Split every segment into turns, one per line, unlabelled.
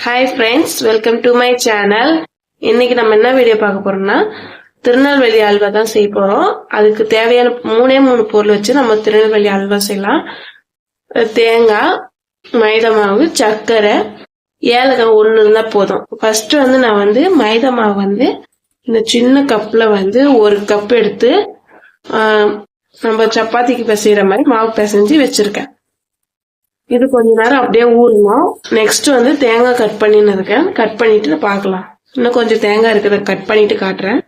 Hi friends, welcome to my channel. இன்னைக்கு நம்ம என்ன வீடியோ பார்க்க போறோம்னா திருநெல்வேலி அல்வா தான் செய்ய போறோம். அதுக்கு தேவையான மூணு பொருள் வச்சு நம்ம திருநெல்வேலி அல்வா செய்யலாம். தேங்காய், மைதா மாவு, சர்க்கரை, ஏலக்காய் ஒன்று இருந்தால் போதும். ஃபர்ஸ்ட் நான் மைதா மாவு இந்த சின்ன கப்ல ஒரு கப் எடுத்து நம்ம சப்பாத்திக்கு பிசைகிற மாதிரி மாவு பிசைஞ்சு வச்சிருக்கேன். இது கொஞ்ச நேரம் அப்படியே ஊறணும். நெக்ஸ்ட் தேங்காய் கட் பண்ணின்னு இருக்கேன். கட் பண்ணிட்டு பார்க்கலாம். இன்னும் கொஞ்சம் தேங்காய் இருக்கிறத கட் பண்ணிட்டு காட்டுறேன்.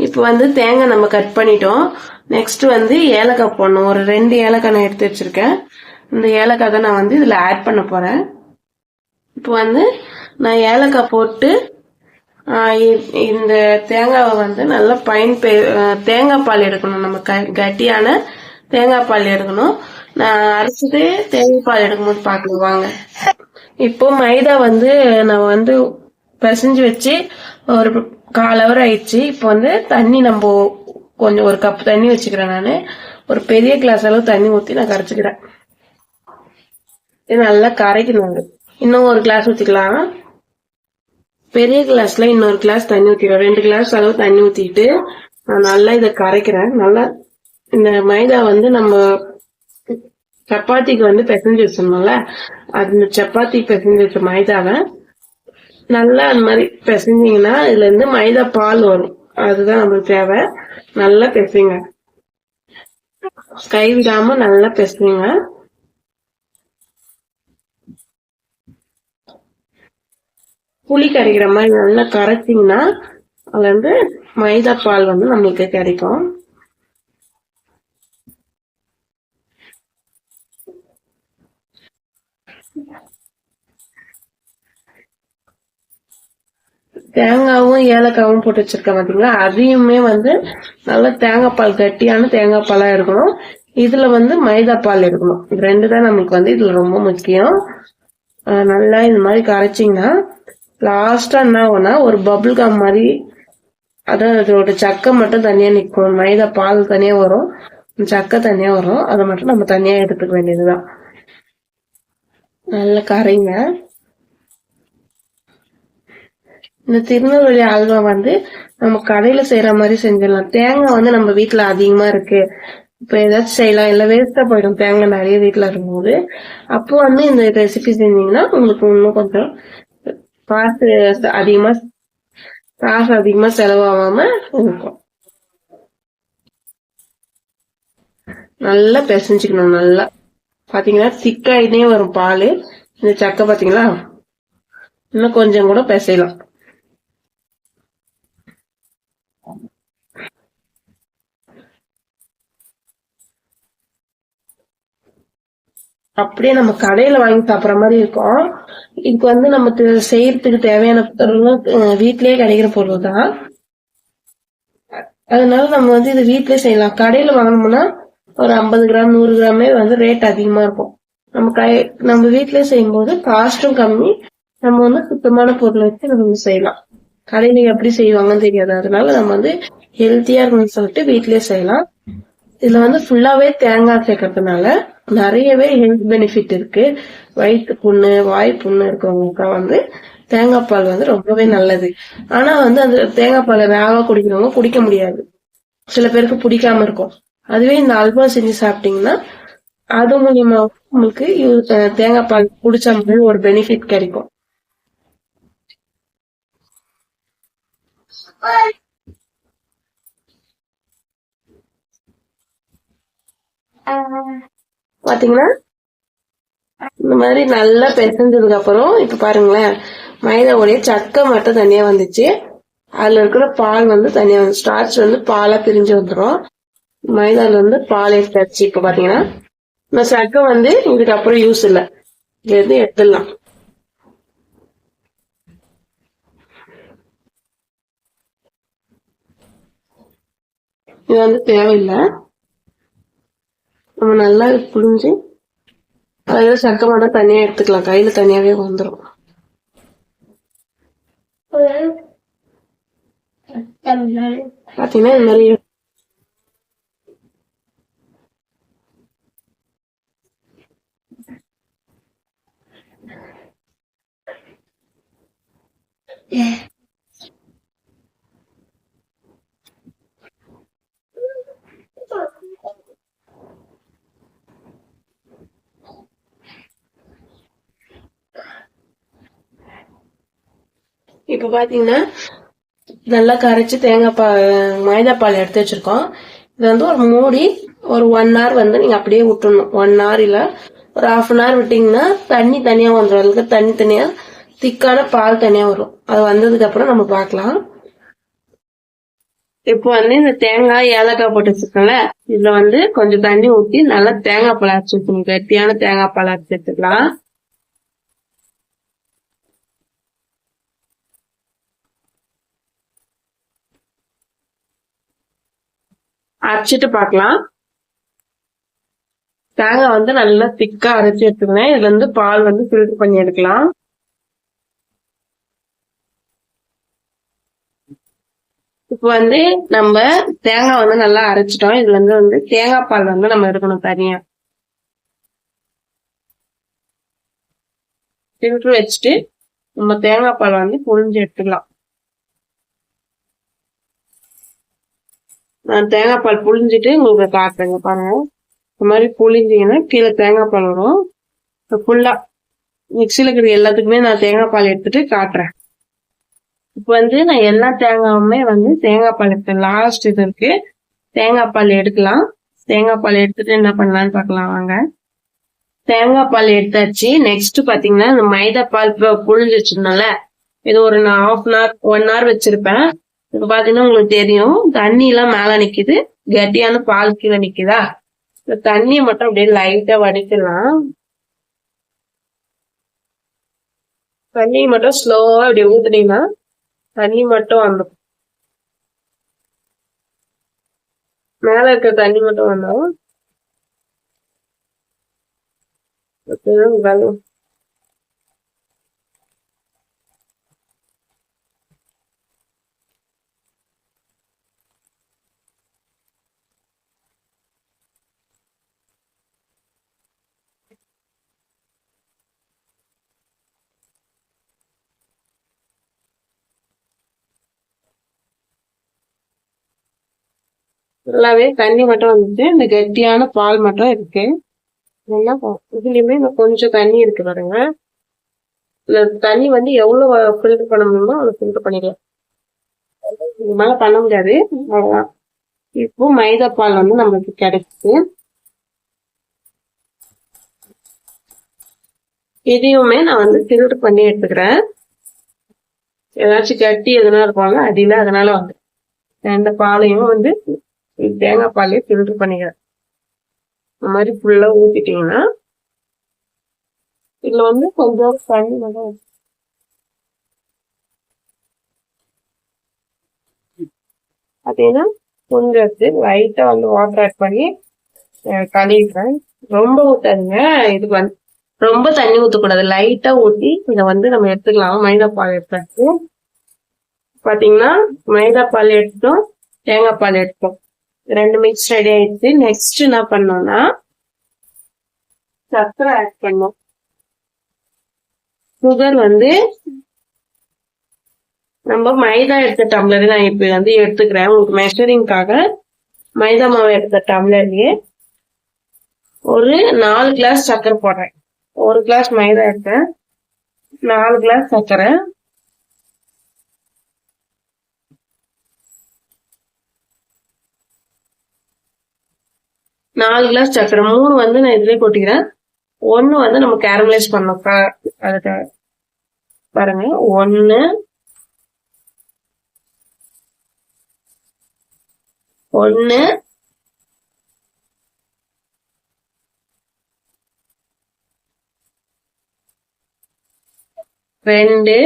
இப்போ தேங்காய் நம்ம கட் பண்ணிட்டோம். நெக்ஸ்ட் ஏலக்காய் போடணும். ஒரு 2 ஏலக்காய் நான் எடுத்து வச்சிருக்கேன். இந்த ஏலக்காய் தான் நான் இதுல ஆட் பண்ண போறேன். இப்போ நான் ஏலக்காய் போட்டு இந்த தேங்காவை நல்லா தேங்காய் பால் எடுக்கணும். நம்ம கட்டியான தேங்காய் பால் எடுக்கணும். நான் அரைச்சிட்டு தேங்காய் பால் எடுக்கும்போது பார்க்கலாம் வாங்க. இப்போ மைதா நான் பிசைஞ்சு வச்சு ஒரு 1/4 hour ஆயிடுச்சு. இப்போ தண்ணி நம்ம கொஞ்சம் ஒரு கப் தண்ணி வச்சுக்கிறேன். நான் ஒரு பெரிய கிளாஸ் அளவு தண்ணி ஊற்றி நான் கரைச்சிக்கிறேன். இது நல்லா கரைக்கணும். இன்னும் ஒரு கிளாஸ் ஊற்றிக்கலாம். பெரிய கிளாஸ்ல இன்னொரு கிளாஸ் தண்ணி ஊற்றிக்கிறேன். 2 கிளாஸ் அளவு தண்ணி ஊற்றிட்டு நான் நல்லா இதை கரைக்கிறேன். நல்லா இந்த மைதா நம்ம சப்பாத்திக்கு பிசைஞ்சு வச்சிருந்தோம்ல, அந்த சப்பாத்தி பிசைஞ்சு வச்ச மைதாவை நல்லா அந்த மாதிரி பிசைஞ்சிங்கன்னா இதுல மைதா பால் வரும். அதுதான் நம்மளுக்கு தேவை. நல்லா பிசைங்க, கைவிடாம நல்லா பிசைங்க. புளி கரைக்கிற மாதிரி நல்லா கரைச்சிங்கன்னா அதுல மைதா பால் நம்மளுக்கு கிடைக்கும். தேங்காவும் ஏலக்காவும் போட்டு வச்சிருக்கேன் பாத்தீங்களா, அதையுமே நல்லா தேங்காய் பால், கட்டியான தேங்காய் பாலா இருக்கணும். இதுல மைதா பால் இருக்கணும். இது 2 தான் நமக்கு இதுல ரொம்ப முக்கியம். நல்லா இந்த மாதிரி கரைச்சிங்கன்னா லாஸ்டா என்ன ஆகும்னா ஒரு பபுள் கம் மாதிரி, அதாவது அதோட சக்கை மட்டும் தனியா நிற்கும். மைதா பால் தனியா வரும், சக்கை தனியா வரும். அதை மட்டும் நம்ம தனியா எடுத்துக்க வேண்டியதுதான். நல்லா கரைங்க. இந்த திருநெல்வேலி அல்வா நம்ம கடையில செய்யற மாதிரி செஞ்சிடலாம். தேங்காய் நம்ம வீட்டுல அதிகமா இருக்கு, இப்ப ஏதாச்சும் செய்யலாம். இல்ல வேஸ்டா போயிடும் தேங்காய் நிறைய வீட்டுல இருக்கும்போது. அப்போ இந்த ரெசிபி செஞ்சீங்கன்னா உங்களுக்கு இன்னும் கொஞ்சம் காசு அதிகமா செலவாகாம இருக்கும். நல்லா பிசைஞ்சுக்கணும். நல்லா பாத்தீங்கன்னா திக்காயினே வரும் பால். இந்த சக்கை பாத்தீங்களா, இன்னும் கொஞ்சம் கூட பிசையலாம். அப்படியே நம்ம கடையில வாங்கி சாப்பிட்ற மாதிரி இருக்கும். இதுக்கு நமக்கு செய்யறதுக்கு தேவையான பொருள் வீட்லயே கிடைக்கிற பொருள் தான். அதனால நம்ம இது வீட்லயே செய்யலாம். கடையில வாங்கணும்னா ஒரு 50 கிராம் 100 கிராமே ரேட் அதிகமா இருக்கும். நம்ம வீட்லயே செய்யும் போது காஸ்டும் கம்மி. நம்ம சுத்தமான பொருள் வச்சு நம்ம செய்யலாம். கடையில எப்படி செய்வாங்கன்னு தெரியாது. அதனால நம்ம ஹெல்த்தியா இருக்கணும்னு சொல்லிட்டு வீட்லயே செய்யலாம். இதுல ஃபுல்லாவே தேங்காய் சேர்க்கறதுனால நிறையவே ஹெல்த் பெனிஃபிட் இருக்கு. வயிற்று புண்ணு, வாய் புண்ணு இருக்கவங்களுக்கு தேங்காய் பால் ரொம்பவே நல்லது. ஆனா அந்த தேங்காய் பாலை ராவா குடிக்கிறவங்க குடிக்க முடியாது. சில பேருக்கு பிடிக்காம இருக்கும். அதுவே இந்த அல்வா செஞ்சு சாப்பிட்டீங்கன்னா அது மூலியமா உங்களுக்கு தேங்காய் பால் குடிச்ச மாதிரி ஒரு பெனிஃபிட் கிடைக்கும். பாத்தீங்கன்னா இந்த மாதிரி நல்லா பிசைஞ்சதுக்கு அப்புறம் இப்ப பாருங்களேன், மைதாவுடைய சக்கை மட்டும் தனியா வந்துச்சு. அதுல இருக்கிற பால் தனியா ஸ்டார்ச் பாலா பிரிஞ்சு வந்துடும். மைதால பால் எடுத்தாச்சு. இப்ப பாத்தீங்கன்னா இந்த சக்கை இதுக்கப்புறம் யூஸ் இல்ல, இதுல இருந்து எடுத்துடலாம். இது தேவையில்லை. நம்ம நல்லா புளிஞ்சு அதுல சக்கை மட்டும் தனியா எடுத்துக்கலாம். கையில தனியாவே வந்துடும். பாத்தீங்கன்னா இந்த மாதிரி இப்ப பாத்தீங்கன்னா நல்லா கரைச்சு மைதா பால் எடுத்து வச்சிருக்கோம். இது வந்து ஒரு மூடி ஒரு 1 hour வந்து நீங்க அப்படியே விட்டுடணும். 1 hour இல்ல ஒரு 1/2 hour விட்டீங்கன்னா தண்ணி தனியா வந்துடும். அதுக்கு தனியா திக்கான பால் தனியா வரும். அது வந்ததுக்கு அப்புறம் நம்ம பார்க்கலாம். இப்போ வந்து இந்த தேங்காய் ஏலக்காய் போட்டு வச்சிருக்கோம்ல, இதுல வந்து கொஞ்சம் தண்ணி ஊற்றி நல்லா தேங்காய் பால் அரைச்சி வச்சுக்கணும். கட்டியான தேங்காய் பால் அரைச்சி எடுத்துக்கலாம். அரைச்சிட்டு பார்க்கலாம். தேங்காய் வந்து நல்லா திக்கா அரைச்சி எடுத்துக்கணும். இதுல இருந்து பால் வந்து ஃபில்டர் பண்ணி எடுக்கலாம். இப்போ வந்து நம்ம தேங்காய் வந்து நல்லா அரைச்சிட்டோம். இதுல இருந்து வந்து தேங்காய் பால் வந்து நம்ம எடுக்கணும் தனியா. ஃபில்டர் வச்சுட்டு நம்ம தேங்காய் பால் வந்து புழிஞ்சு எடுத்துக்கலாம். நான் தேங்காய் பால் புழிஞ்சிட்டு உங்களுக்கு காட்டுறேங்க பாருங்க. இந்த மாதிரி புழிஞ்சிங்கன்னா கீழே தேங்காய் பால் வரும். ஃபுல்லா மிக்சியில இருக்கிற எல்லாத்துக்குமே நான் தேங்காய் பால் எடுத்துட்டு காட்டுறேன். இப்ப வந்து நான் எல்லா தேங்காயுமே வந்து தேங்காய் பால் எடுத்தேன். லாஸ்ட் இது இருக்கு, தேங்காய் பால் எடுக்கலாம். தேங்காய் பால் எடுத்துட்டு என்ன பண்ணலாம்னு பார்க்கலாம் வாங்க. தேங்காய் பால் எடுத்தாச்சு. நெக்ஸ்ட் பாத்தீங்கன்னா இந்த மைதா பால் புழிஞ்சு வச்சிருந்தோம்ல, இது ஒரு 1/2 hour 1 hour வச்சிருப்பேன். இப்ப பாத்தீங்கன்னா உங்களுக்கு தெரியும் தண்ணி எல்லாம் மேல நிக்குது, கட்டியான பால் கீழே நிக்குதா. இந்த தண்ணியை மட்டும் அப்படியே லைட்டா வடிக்கலாம். தண்ணி மட்டும் ஸ்லோவா அப்படி ஊத்துனீங்கன்னா தண்ணி மட்டும் வந்துடும். மேல இருக்க தண்ணி மட்டும் வந்தோம். நல்லாவே தண்ணி மட்டும் வந்துட்டு இந்த கட்டியான பால் மட்டும் இருக்கு. இதுலயுமே கொஞ்சம் தண்ணி இருக்கு பாருங்க. இந்த தண்ணி வந்து எவ்வளவு ஃபில்டர் பண்ண முடியுமோ அவ்வளவு ஃபில்டர் பண்ணிக்கலாம். இது மேல பண்ண முடியாது, அவ்வளவுதான். இப்போ மைதா பால் வந்து நம்மளுக்கு கிடைக்குது. இதையுமே நான் வந்து ஃபில்டர் பண்ணி எடுத்துக்கிறேன். ஏதாச்சும் கட்டி எதுனா இருப்பாங்க அடியில, அதனால வந்து இந்த பாலையும் வந்து தேங்காய் பாலையும் ஃபில்டர் பண்ணிக்கிறேன். இந்த மாதிரி ஃபுல்லா ஊத்திட்டீங்கன்னா இதுல வந்து கொஞ்சம் தண்ணி மட்டும் பார்த்தீங்கன்னா கொஞ்சம் எடுத்து லைட்டா வந்து வாட்டர் ஆட் பண்ணி கழுவிக்கிறேன். ரொம்ப ஊத்தாதுங்க. இதுக்கு வந்து ரொம்ப தண்ணி ஊற்றக்கூடாது, லைட்டா ஊற்றி இதை வந்து நம்ம எடுத்துக்கலாம். மைதா பால் எடுத்தாச்சு. பாத்தீங்கன்னா மைதா பால் எடுத்தோம், தேங்காய் பால் எடுத்தோம், ரெண்டு மிக்ஸ் ரெடி ஆயிடுச்சு. நெக்ஸ்ட் என்ன பண்ணோம்னா சர்க்கரை ஆட் பண்ணோம். சுகர் வந்து நம்ம மைதா எடுத்த டம்ளர் நான் இப்ப வந்து எடுத்துக்கிறேன் உங்களுக்கு மெஷரிங்காக. மைதா மாவு எடுத்த டம்ளர்லயே ஒரு 4 கிளாஸ் சர்க்கரை போடுறேன். 1 கிளாஸ் மைதா எடுத்தேன், 4 கிளாஸ் சர்க்கரை. நாலு கிளாஸ் சர்க்கரை, 3 வந்து நான் இதுலயே கொட்டிக்கிறேன். 1 வந்து நம்ம கேரமலைஸ் பண்ணோம். அதுக்கு பாருங்க, 1 1 2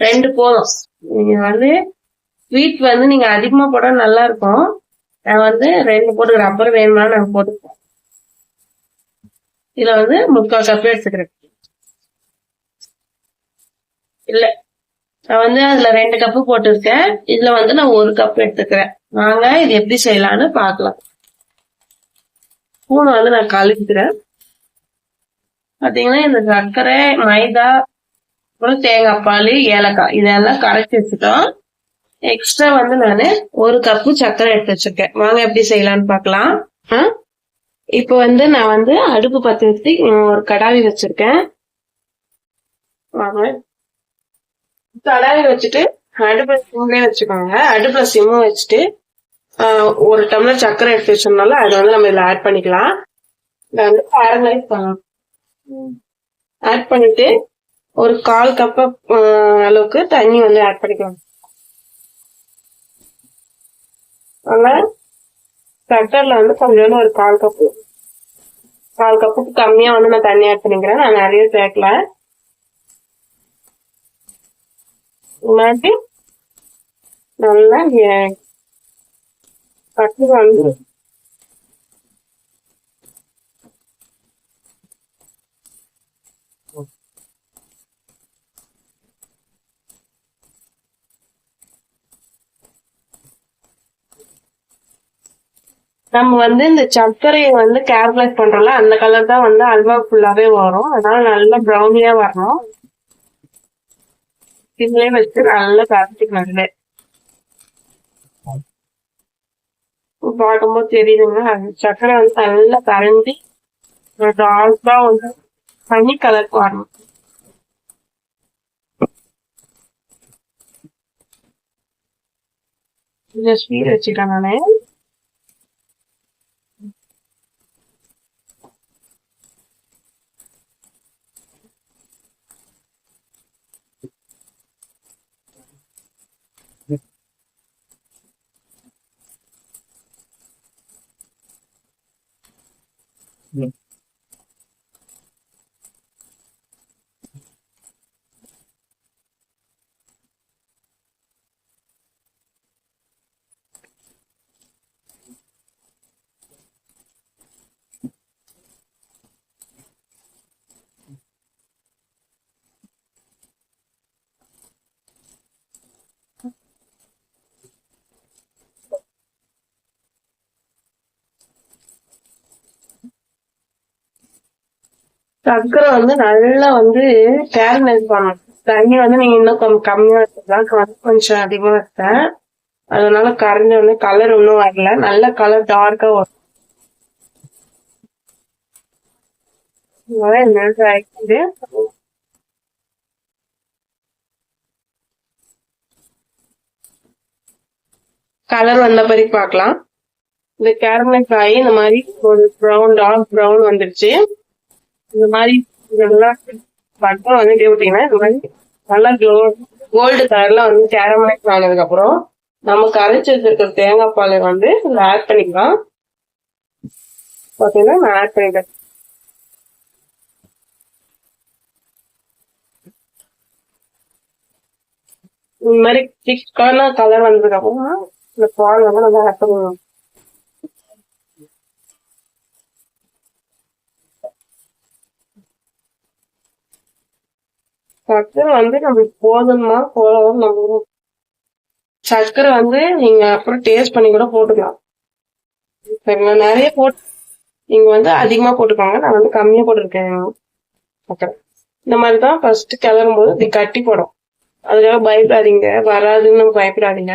2 போதும். நீங்க வந்து ஸ்வீட் வந்து நீங்க அதிகமா போட நல்லா இருக்கும். நான் வந்து 2 போட்டுக்கிறேன், அப்புறம் வேணும்னா நாங்க போட்டுக்கிறோம். இதுல வந்து 3/4 கப் எடுத்துக்கிறேன். இல்ல, நான் வந்து அதுல 2 கப்பு போட்டிருக்கேன். இதுல வந்து நான் 1 கப் எடுத்துக்கிறேன். வாங்க இது எப்படி செய்யலாம்னு பாக்கலாம். ஸ்பூன் வந்து நான் கழுவிக்கிறேன். பாத்தீங்கன்னா இந்த சர்க்கரை, மைதா, அப்புறம் தேங்காய் பால், ஏலக்காய் இதெல்லாம் கரைச்சி வச்சுட்டோம். எக்ஸ்ட்ரா வந்து நானு 1 கப்பு சர்க்கரை எடுத்து வச்சிருக்கேன். வாங்க எப்படி செய்யலாம்னு பாக்கலாம். இப்ப வந்து நான் வந்து அடுப்பு பத்த வச்சு ஒரு கடாவி வச்சிருக்கேன். வாங்க கடாவி வச்சுட்டு அடுப்புல சிம்லயே வச்சுக்கோங்க. அடுப்புல சிம்மும் வச்சுட்டு 1 டம்ளர் சர்க்கரை எடுத்து வச்சோம்னால அதை வந்து நம்ம இதுல ஆட் பண்ணிக்கலாம். இதை வந்து பேரலைஸ் பண்ணலாம். ஆட் பண்ணிட்டு ஒரு 1/4 கப் அளவுக்கு தண்ணி வந்து ஆட் பண்ணிக்கலாம். சர்க்கரைல வந்து கொஞ்சோண்டு ஒரு 1/4 கப்புக்கு கம்மியா வந்து நான் தண்ணி ஆட் பண்ணிக்கிறேன். நான் நிறைய சேர்க்கல. மாதிரி நல்லா சர்க்கரை வந்து நம்ம வந்து இந்த சர்க்கரையை வந்து கேரமலைஸ் பண்றோம்ல அந்த கலர் தான் வந்து அல்வா ஃபுல்லாவே வரும். அதனால நல்லா ப்ரௌனியா வரணும். இதுலயே வச்சு நல்லா கரைச்சிக்கணும். பார்க்கும்போது தெரியுதுங்க, சர்க்கரை வந்து நல்லா கரைஞ்சி டார்க்கா வந்து தண்ணி கலருக்கு வரணும். கொஞ்சம் ஸ்வீட் வச்சுட்டேன் நானு. சர்க்கரை வந்து நல்லா வந்து கேரமலைஸ் பண்ணணும். தண்ணி வந்து நீங்க இன்னும் கொஞ்சம் கம்மியா வச்சுக்கலாம். கொஞ்சம் அதிகமா வச்சேன். அதனால கரைஞ்ச உடனே கலர் ஒன்றும் வரல. நல்ல கலர் டார்க்கா வரும். கலர் வந்த பிறகு பார்க்கலாம். இந்த கேரமலைஸ் ஆகி இந்த மாதிரி ஒரு ப்ரௌன் டார்க் ப்ரௌன் வந்துருச்சு. இந்த மாதிரி இதெல்லாம் பட்டம் வந்து விட்டீங்கன்னா இந்த மாதிரி நல்லா கோல்டு கலர்ல வந்து கேரமலைஸ் ஆனதுக்கு அப்புறம் நம்ம கரைச்சி வச்சிருக்கிற தேங்காய் பாலை வந்து இதுல ஆட் பண்ணிக்கலாம். பாத்தீங்கன்னா நான் ஆட் பண்ணிட்டேன். இந்த மாதிரி திக்கான கலர் வந்ததுக்கு அப்புறம் இந்த பால் வந்து நம்ம ஆட் பண்ணுவோம். சர்க்கரை வந்து நம்மளுக்கு போதுமா போதும். நம்ம சர்க்கரை வந்து நீங்க அப்புறம் டேஸ்ட் பண்ணி கூட போட்டுக்கலாம். சரிங்களா? நிறைய நீங்க வந்து அதிகமா போட்டுக்கோங்க. நான் வந்து கம்மியா போட்டிருக்கேன் சர்க்கரை. இந்த மாதிரிதான் ஃபர்ஸ்ட் கிளறும் போது இது கட்டி போடும். அதுக்காக பயப்படாதீங்க, வராதுன்னு பயப்படாதீங்க.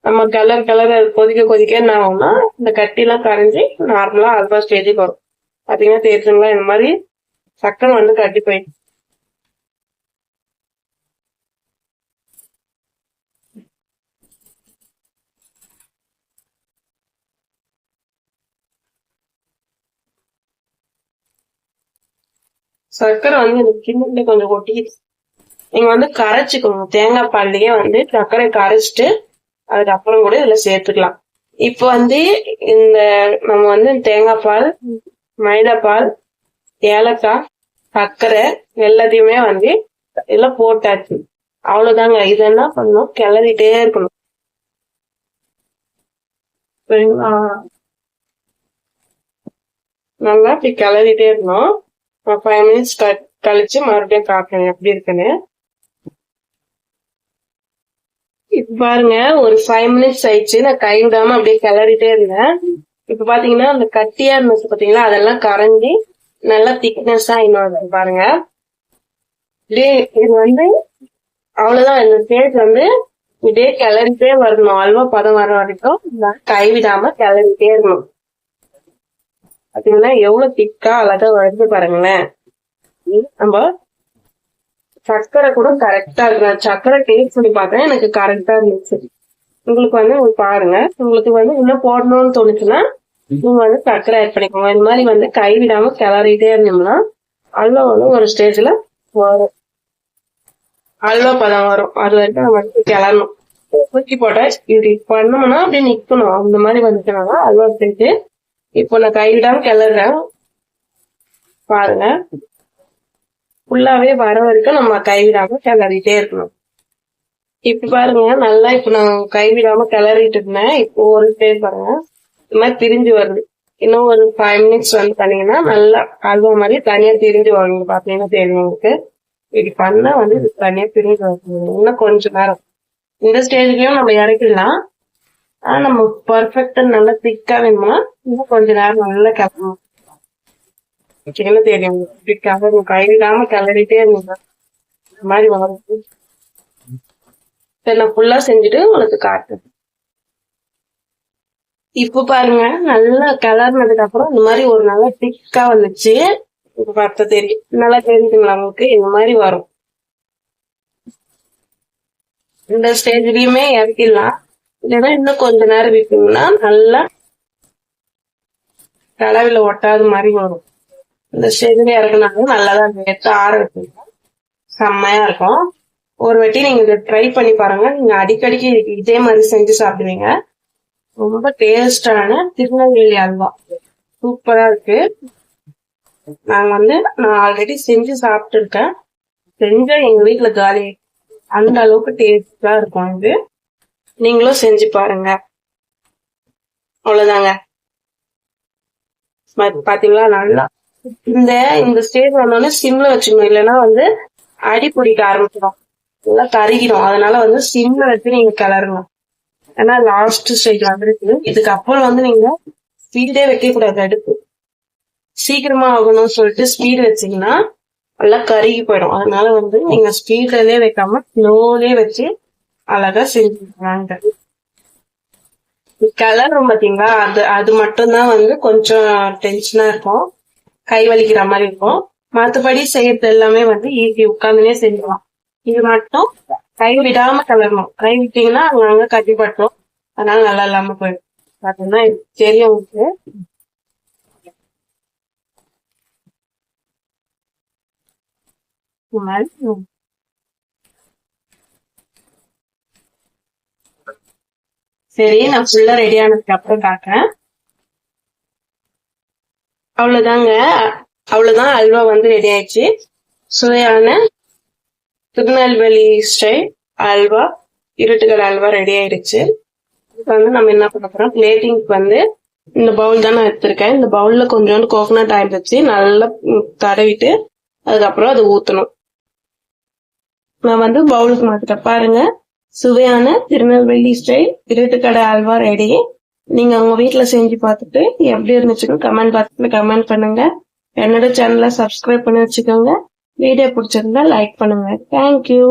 நம்ம கலர் கொதிக்க கொதிக்க என்ன ஆகும்னா இந்த கட்டி எல்லாம் கரைஞ்சி நார்மலா அல்வா ஸ்டேஜுக்கு வரும். பாத்தீங்கன்னா தெரியுதுங்களா? இந்த மாதிரி சர்க்கரை வந்து கட்டி போயிடும். சர்க்கரை வந்து இந்த கிண்ணத்துல கொஞ்சம் கொட்டிடுது. நீங்க வந்து கரைச்சிக்கணும். தேங்காய் பால்லயே வந்து சர்க்கரை கரைச்சிட்டு அதுக்கப்புறம் கூட இதுல சேர்த்துக்கலாம். இப்ப வந்து இந்த நம்ம வந்து தேங்காய் பால், மைதா பால், ஏலக்காய், சர்க்கரை எல்லாத்தையுமே வந்து இதுல போட்டாச்சு. அவ்வளவுதாங்க. இது என்ன பண்ணணும், கிளறிட்டே இருக்கணும். சரிங்களா? நல்லா இப்படி கிளறிட்டே இருக்கணும். 5 மினிட்ஸ் கழிச்சு மறுபடியும் காட்டுறேன் எப்படி இருக்குன்னு. இப்ப பாருங்க, ஒரு 5 மினிட்ஸ் ஆயிடுச்சு. நான் கை விடாம அப்படியே கிளறிட்டே இருந்தேன். இப்ப பாத்தீங்கன்னா அந்த கட்டியா இருந்துச்சு பாத்தீங்களா, அதெல்லாம் கரைஞ்சி நல்லா திக்னஸா இன்னொரு பாருங்க. இது வந்து அவ்வளவுதான். இந்த ஸ்டேஜ் வந்து இதே கிளறிட்டே வரணும். அல்வா பதம் வர வரைக்கும் கைவிடாம கிளறிட்டே இருக்கணும். பாத்தீங்கன்னா எவ்வளவு திக்கா அழகா வருது பாருங்களேன். நம்ம சர்க்கரை கூட கரெக்டா இருக்கு. சர்க்கரை டேஸ்ட் பண்ணி பார்த்தேன், எனக்கு கரெக்டா இருந்துச்சு. உங்களுக்கு வந்து பாருங்க, உங்களுக்கு வந்து இன்னும் போடணும்னு தோணுச்சுன்னா நீங்க வந்து சர்க்கரை ஆட் பண்ணிக்கோங்க. இந்த மாதிரி வந்து கைவிடாம கிளறிட்டே இருந்தோம்னா அல்வா வந்து ஒரு ஸ்டேஜ்ல வரும். அல்வா பதம் வரும். அது வரைக்கும் நம்ம வந்து கிளறணும். ஊற்றி போட்டா இப்படி பண்ணோம்னா அப்படியே நிக்கணும். அந்த மாதிரி வந்துச்சுன்னா அல்வா ஸ்டேஜ். இப்போ நான் கைவிடாம கிளறேன் பாருங்க. ஃபுல்லாவே வர வரைக்கும் நம்ம கைவிடாம கிளறிட்டே இருக்கணும். இப்ப பாருங்க, நல்லா இப்ப நான் கைவிடாம கிளறிட்டு இருந்தேன். இப்போ ஒரு ஸ்டேஜ் பாருங்க, இந்த மாதிரி பிரிஞ்சு வருது. இன்னும் ஒரு 5 minutes வந்து பண்ணீங்கன்னா நல்லா அல்வா மாதிரி தனியா பிரிஞ்சு வரும். பாத்தீங்கன்னா தெரியும் உங்களுக்கு. இப்படி பண்ணா வந்து இது தனியா பிரிஞ்சு வரும். இன்னும் கொஞ்சம் நேரம் இந்த ஸ்டேஜ்லயும் நம்ம இறக்கிடலாம். ஆனா நம்ம பர்ஃபெக்டா நல்லா திக்கா வேணும்னா இன்னும் கொஞ்ச நேரம் நல்லா கிளறணும். தெரியும் இப்படி கிளறணும். கைவிடாம கிளறிட்டே இருந்தீங்க இந்த மாதிரி வரும். நான் ஃபுல்லா செஞ்சுட்டு உங்களுக்கு காட்டுறேன். இப்ப பாருங்க, நல்லா கிளறினதுக்கு அப்புறம் இந்த மாதிரி ஒரு நல்லா திக்கா வந்துச்சு. இப்ப பார்த்தா தெரியும். நல்லா தெரிஞ்சுங்களா உங்களுக்கு? இந்த மாதிரி வரும். இந்த ஸ்டேஜ்லயுமே இறக்கிடலாம். இல்லைன்னா இன்னும் கொஞ்ச நேரம் விட்டீங்கன்னா நல்லா கலவில ஒட்டாத மாதிரி வரும். இந்த ஸ்டேஜ்ல இறக்குனாலும் நல்லாதான் எடுத்து ஆற வச்சுருக்கோம். செம்மையா இருக்கும். ஒரு வாட்டி நீங்க இதை ட்ரை பண்ணி பாருங்க. நீங்க அடிக்கடிக்கு இதே மாதிரி செஞ்சு சாப்பிடுவீங்க. ரொம்ப டேஸ்டான திருநெல்வேலி அல்வா சூப்பரா இருக்கு. நான் ஆல்ரெடி செஞ்சு சாப்பிட்டு இருக்கேன். செஞ்சா எங்க வீட்டுல காலி. அந்த அளவுக்கு டேஸ்டா இருக்கும். இது நீங்களும் செஞ்சு பாருங்க. அவ்வளவுதாங்க. பாத்தீங்களா? நல்லா இந்த ஸ்டேஜ் வந்தோடனே சிம்ல வச்சுக்கணும். இல்லைன்னா வந்து அடி பிடிக்க ஆரம்பிச்சிடும், நல்லா கருகிடும். அதனால வந்து சிம்ல வச்சு நீங்க கிளறணும். ஏன்னா லாஸ்ட் ஸ்டேஜ் வந்துருக்கு. இதுக்கப்புறம் வந்து நீங்க ஸ்பீடே வைக்க கூடாது. அடுப்பு சீக்கிரமா ஆகணும்னு சொல்லிட்டு ஸ்பீட் வச்சீங்கன்னா நல்லா கருகி போயிடும். அதனால வந்து நீங்க ஸ்பீட்லயே வைக்காம ஸ்லோலயே வச்சு அழகா செஞ்சுக்கலாங்க. கிளறும் பாத்தீங்களா? அது மட்டும்தான் வந்து கொஞ்சம் டென்ஷனா இருக்கும், கை வலிக்கிற மாதிரி இருக்கும். மற்றபடி செய்யறது எல்லாமே வந்து ஈஸி, உட்காந்துனே செஞ்சுக்கலாம். இது மட்டும் கை விடாம கிளறணும். கை விட்டீங்கன்னா அங்க கட்டி பட்டோம். அதனால நல்லா இல்லாம போயிடும். பாத்தீங்கன்னா தெரியும் உங்களுக்கு. சரி, நான் ஃபுல்லா ரெடி ஆனதுக்கு அப்புறம் காட்டுறேன். அவ்வளவுதான் அல்வா வந்து ரெடி ஆயிடுச்சு. சுவையான திருநெல்வேலி ஸ்டைல் அல்வா, இருட்டுக்கடை அல்வா ரெடி ஆயிடுச்சு. இப்போ வந்து நம்ம என்ன பண்ண போறோம், பிளேட்டிங்க்கு வந்து இந்த பவுல் தான் நான் எடுத்திருக்கேன். இந்த பவுல்ல கொஞ்சோண்டு கோகோனட் ஆயில் வச்சு நல்லா தடவிட்டு அதுக்கப்புறம் அதை ஊத்தணும். நான் வந்து பவுலுக்கு மாத்திட்டேன் பாருங்க. சுவையான திருநெல்வேலி ஸ்டைல் இருட்டுக்கடை அல்வா ரெடி. நீங்க உங்க வீட்டுல செஞ்சு பார்த்துட்டு எப்படி இருந்துச்சுன்னு கமெண்ட் பாக்ஸ்ல கமெண்ட் பண்ணுங்க. என்னோட சேனலை சப்ஸ்கிரைப் பண்ணி வச்சுக்கோங்க. வீடியோ பிடிச்சிருந்தா லைக் பண்ணுங்க. தேங்க்யூ.